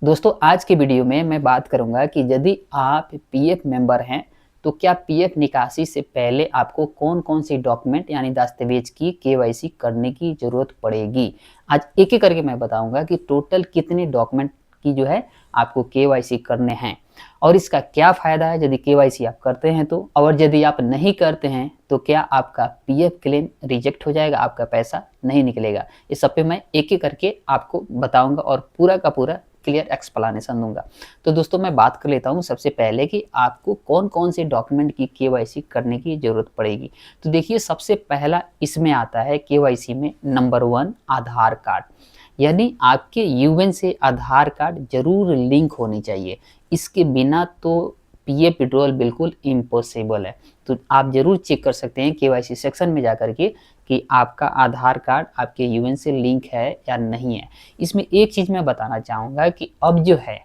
दोस्तों आज के वीडियो में मैं बात करूंगा कि यदि आप पीएफ मेंबर हैं तो क्या पीएफ निकासी से पहले आपको कौन-कौन सी डॉक्यूमेंट यानी दस्तावेज की केवाईसी करने की ज़रूरत पड़ेगी। आज एक-एक करके मैं बताऊंगा कि टोटल कितने डॉक्यूमेंट की जो है आपको केवाईसी करने हैं और इसका क्या फ़ायदा है यदि केवाईसी आप करते हैं तो, और यदि आप नहीं करते हैं तो क्या आपका पीएफ क्लेम रिजेक्ट हो जाएगा, आपका पैसा नहीं निकलेगा। इस सब पे मैं एक-एक करके आपको बताऊंगा और पूरा का पूरा क्लियर एक्सप्लेनेशन दूंगा। तो दोस्तों मैं बात कर लेता हूँ सबसे पहले कि आपको कौन-कौन से डॉक्यूमेंट की केवाईसी करने की ज़रूरत पड़ेगी। तो देखिए सबसे पहला इसमें आता है केवाईसी में नंबर 1 आधार कार्ड, यानी आपके यूएन से आधार कार्ड जरूर लिंक होनी चाहिए। इसके बिना तो पीएफ विड्रॉल बिल्कुल इम्पॉसिबल है। तो आप जरूर चेक कर सकते हैं केवाईसी सेक्शन में जाकर के कि आपका आधार कार्ड आपके यूएन से लिंक है या नहीं है। इसमें एक चीज़ मैं बताना चाहूँगा कि अब जो है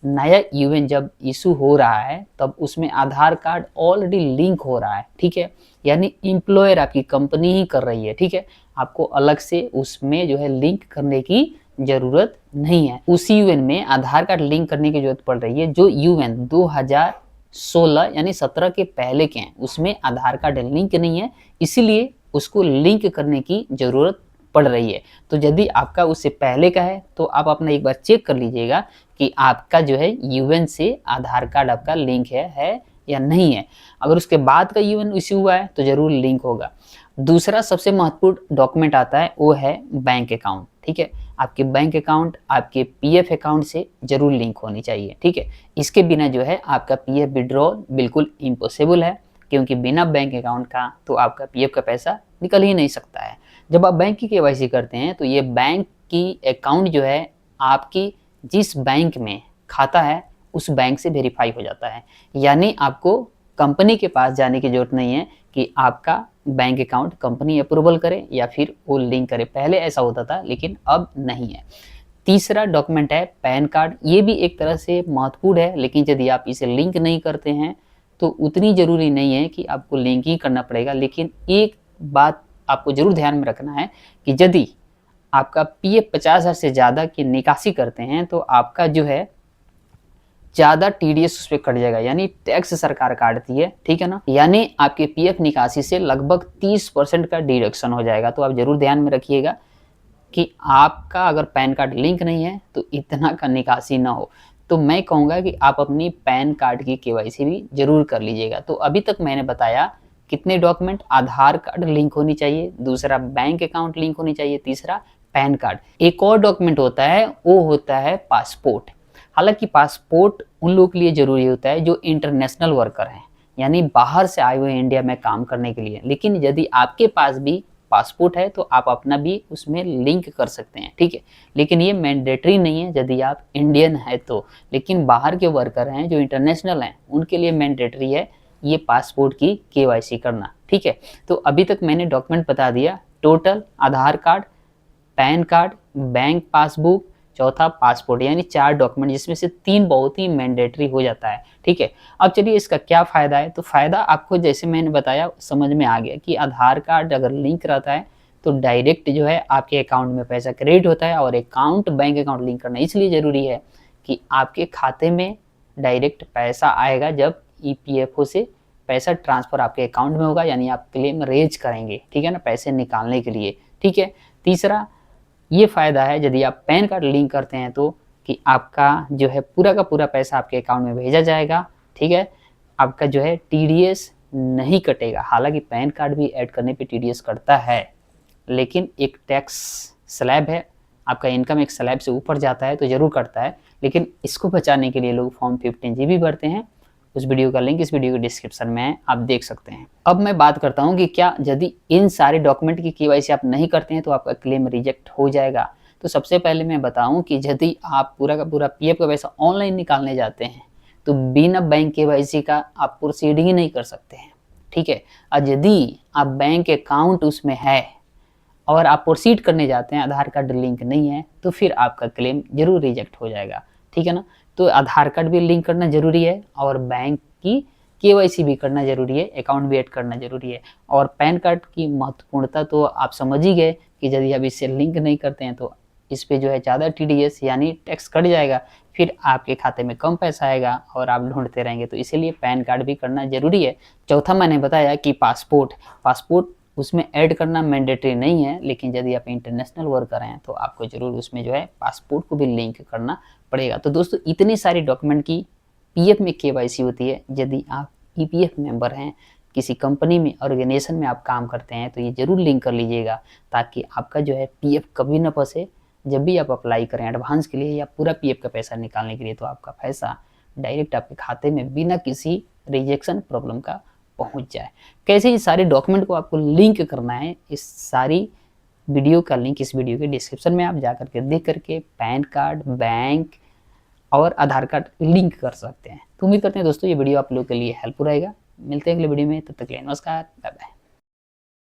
नया यूएन जब इशू हो रहा है तब उसमें आधार कार्ड ऑलरेडी लिंक हो रहा है, ठीक है। यानी एम्प्लॉयर आपकी कंपनी ही कर रही है, ठीक है। आपको अलग से उसमें जो है लिंक करने की ज़रूरत नहीं है। उसी यूएन में आधार कार्ड लिंक करने की ज़रूरत पड़ रही है जो यूएन 2016 यानी 17 के पहले के हैं, उसमें आधार कार्ड लिंक नहीं है, इसीलिए उसको लिंक करने की ज़रूरत पड़ रही है। तो यदि आपका उससे पहले का है तो आप अपना एक बार चेक कर लीजिएगा कि आपका जो है यूएन से आधार कार्ड आपका लिंक है या नहीं है। अगर उसके बाद का यूएन इश्यू हुआ है तो ज़रूर लिंक होगा। दूसरा सबसे महत्वपूर्ण डॉक्यूमेंट आता है वो है बैंक अकाउंट, ठीक है। आपके बैंक अकाउंट आपके पीएफ अकाउंट से जरूर लिंक होनी चाहिए, ठीक है। इसके बिना जो है आपका पीएफ विड्रॉल बिल्कुल इम्पॉसिबल है, क्योंकि बिना बैंक अकाउंट का तो आपका पीएफ का पैसा निकल ही नहीं सकता है। जब आप बैंक की केवाईसी करते हैं तो ये बैंक की अकाउंट जो है आपकी जिस बैंक में खाता है उस बैंक से वेरीफाई हो जाता है। यानी आपको कंपनी के पास जाने की ज़रूरत नहीं है कि आपका बैंक अकाउंट कंपनी अप्रूवल करे या फिर वो लिंक करे। पहले ऐसा होता था लेकिन अब नहीं है। तीसरा डॉक्यूमेंट है पैन कार्ड। ये भी एक तरह से महत्वपूर्ण है, लेकिन यदि आप इसे लिंक नहीं करते हैं तो उतनी ज़रूरी नहीं है कि आपको लिंक ही करना पड़ेगा। लेकिन एक बात आपको ज़रूर ध्यान में रखना है कि यदि आपका पीएफ 50,000 से ज़्यादा की निकासी करते हैं तो आपका जो है ज़्यादा टीडीएस उस पे कट जाएगा, यानी टैक्स सरकार काटती है, ठीक है ना। यानी आपके पीएफ निकासी से लगभग 30% का डिडक्शन हो जाएगा। तो आप जरूर ध्यान में रखिएगा कि आपका अगर पैन कार्ड लिंक नहीं है तो इतना का निकासी ना हो। तो मैं कहूँगा कि आप अपनी पैन कार्ड की केवाईसी भी जरूर कर लीजिएगा। तो अभी तक मैंने बताया कितने डॉक्यूमेंट, आधार कार्ड लिंक होनी चाहिए, दूसरा बैंक अकाउंट लिंक होनी चाहिए, तीसरा पैन कार्ड। एक और डॉक्यूमेंट होता है वो होता है पासपोर्ट। हालांकि पासपोर्ट उन लोगों के लिए ज़रूरी होता है जो इंटरनेशनल वर्कर हैं, यानी बाहर से आए हुए इंडिया में काम करने के लिए। लेकिन यदि आपके पास भी पासपोर्ट है तो आप अपना भी उसमें लिंक कर सकते हैं, ठीक है। लेकिन ये मैंडेटरी नहीं है यदि आप इंडियन है तो। लेकिन बाहर के वर्कर हैं जो इंटरनेशनल हैं उनके लिए मैंडेटरी है ये पासपोर्ट की केवाईसी करना, ठीक है। तो अभी तक मैंने डॉक्यूमेंट बता दिया total: Aadhaar card, PAN card, bank passbook, चौथा पासपोर्ट, यानी 4 डॉक्यूमेंट जिसमें से 3 बहुत ही मैंडेटरी हो जाता है, ठीक है। अब चलिए इसका क्या फ़ायदा है। तो फ़ायदा आपको जैसे मैंने बताया समझ में आ गया कि आधार कार्ड अगर लिंक रहता है तो डायरेक्ट जो है आपके अकाउंट में पैसा क्रेडिट होता है। और अकाउंट बैंक अकाउंट लिंक करना इसलिए ज़रूरी है कि आपके खाते में डायरेक्ट पैसा आएगा जब ईपीएफओ से पैसा ट्रांसफ़र आपके अकाउंट में होगा, यानी आप क्लेम रेज करेंगे, ठीक है ना, पैसे निकालने के लिए, ठीक है। तीसरा ये फ़ायदा है यदि आप पैन कार्ड लिंक करते हैं तो कि आपका जो है पूरा का पूरा पैसा आपके अकाउंट में भेजा जाएगा, ठीक है। आपका जो है टीडीएस नहीं कटेगा। हालांकि पैन कार्ड भी ऐड करने पे टीडीएस कटता है, लेकिन एक टैक्स स्लैब है, आपका इनकम एक स्लैब से ऊपर जाता है तो ज़रूर कटता है। लेकिन इसको बचाने के लिए लोग फॉर्म 15 GB भरते हैं। उस वीडियो का लिंक इस वीडियो के डिस्क्रिप्शन में है, आप देख सकते हैं। अब मैं बात करता हूं कि क्या यदि इन सारे डॉक्यूमेंट की केवाईसी आप नहीं करते हैं तो आपका क्लेम रिजेक्ट हो जाएगा। तो सबसे पहले मैं बताऊं कि यदि आप पूरा का पूरा पीएफ का पैसा ऑनलाइन निकालने जाते हैं तो बिना बैंक केवाईसी का आप प्रोसीड ही नहीं कर सकते हैं, ठीक है। और यदि आप बैंक अकाउंट उसमें है और आप प्रोसीड करने जाते हैं, आधार कार्ड लिंक नहीं है, तो फिर आपका क्लेम जरूर रिजेक्ट हो जाएगा, ठीक है ना। तो आधार कार्ड भी लिंक करना ज़रूरी है और बैंक की केवाईसी भी करना ज़रूरी है, अकाउंट भी ऐड करना ज़रूरी है। और पैन कार्ड की महत्वपूर्णता तो आप समझ ही गए कि यदि आप इससे लिंक नहीं करते हैं तो इस पे जो है ज़्यादा टीडीएस यानी टैक्स कट जाएगा, फिर आपके खाते में कम पैसा आएगा और आप ढूंढते रहेंगे। तो इसीलिए पैन कार्ड भी करना ज़रूरी है। चौथा मैंने बताया कि पासपोर्ट उसमें ऐड करना मैंडेटरी नहीं है, लेकिन यदि आप इंटरनेशनल वर्कर हैं तो आपको ज़रूर उसमें जो है पासपोर्ट को भी लिंक करना पड़ेगा। तो दोस्तों इतनी सारी डॉक्यूमेंट की पीएफ में केवाईसी होती है। यदि आप ईपीएफ मेंबर हैं, किसी कंपनी में, ऑर्गेनाइजेशन में आप काम करते हैं, तो ये ज़रूर लिंक कर लीजिएगा, ताकि आपका जो है पीएफ कभी ना फंसे। जब भी आप अप्लाई करें एडवांस के लिए या पूरा पीएफ का पैसा निकालने के लिए, तो आपका पैसा डायरेक्ट आपके खाते में बिना किसी रिजेक्शन प्रॉब्लम का पहुंच जाए। कैसे ये सारे डॉक्यूमेंट को आपको लिंक करना है, इस सारी वीडियो का लिंक इस वीडियो के डिस्क्रिप्शन में आप जा करके देख करके पैन कार्ड, बैंक और आधार कार्ड लिंक कर सकते हैं। तो उम्मीद करते हैं दोस्तों ये वीडियो आप लोगों के लिए हेल्पफुल रहेगा। मिलते हैं अगले वीडियो में, तब तक के लिए नमस्कार, बाय बाय।